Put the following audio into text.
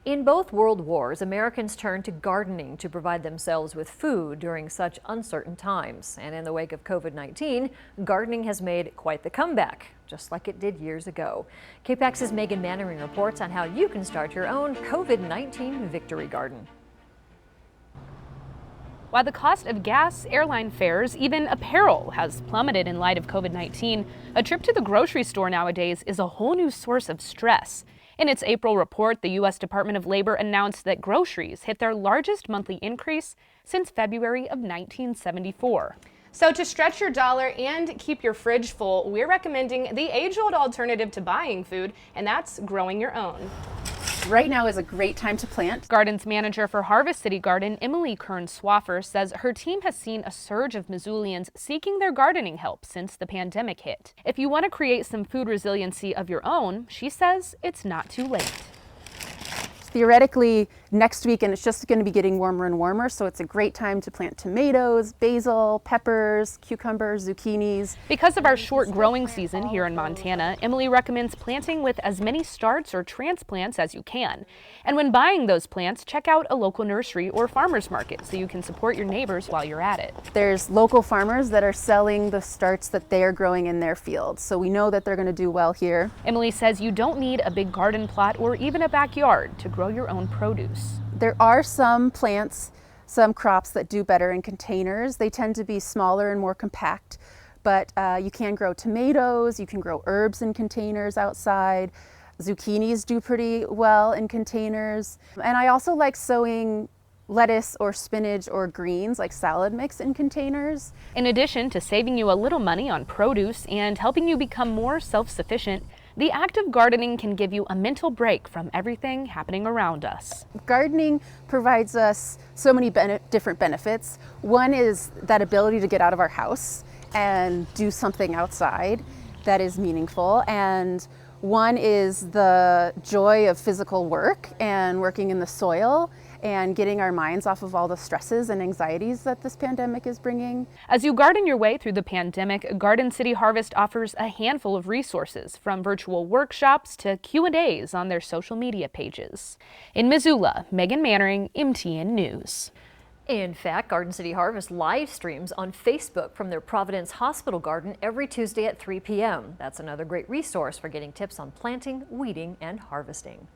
In both world wars, Americans turned to gardening to provide themselves with food during such uncertain times. And in the wake of COVID-19, gardening has made quite the comeback, just like it did years ago. KPAX's Megan Mannering reports on how you can start your own COVID-19 victory garden. While the cost of gas, airline fares, even apparel has plummeted in light of COVID-19, a trip to the grocery store nowadays is a whole new source of stress. In its April report, the U.S. Department of Labor announced that groceries hit their largest monthly increase since February of 1974. So to stretch your dollar and keep your fridge full, we're recommending the age-old alternative to buying food, and that's growing your own. Right now is a great time to plant. Gardens manager for Harvest City Garden, Emily Kern-Swaffer, says her team has seen a surge of Missoulians seeking their gardening help since the pandemic hit. If you want to create some food resiliency of your own, she says it's not too late. Theoretically, next week, and it's just going to be getting warmer and warmer, so it's a great time to plant tomatoes, basil, peppers, cucumbers, zucchinis. Because of our short growing season here in Montana, Emily recommends planting with as many starts or transplants as you can. And when buying those plants, check out a local nursery or farmer's market so you can support your neighbors while you're at it. There's local farmers that are selling the starts that they are growing in their fields, so we know that they're going to do well here. Emily says you don't need a big garden plot or even a backyard to grow your own produce. There are some plants, some crops that do better in containers. They tend to be smaller and more compact, but you can grow tomatoes, you can grow herbs in containers outside. Zucchinis do pretty well in containers. And I also like sowing lettuce or spinach or greens like salad mix in containers. In addition to saving you a little money on produce and helping you become more self-sufficient, the act of gardening can give you a mental break from everything happening around us. Gardening provides us so many different benefits. One is that ability to get out of our house and do something outside that is meaningful. And one is the joy of physical work and working in the soil and getting our minds off of all the stresses and anxieties that this pandemic is bringing. As you garden your way through the pandemic, Garden City Harvest offers a handful of resources, from virtual workshops to Q&As on their social media pages. In Missoula, Megan Mannering, MTN News. In fact, Garden City Harvest live streams on Facebook from their Providence Hospital Garden every Tuesday at 3 p.m. That's another great resource for getting tips on planting, weeding, and harvesting.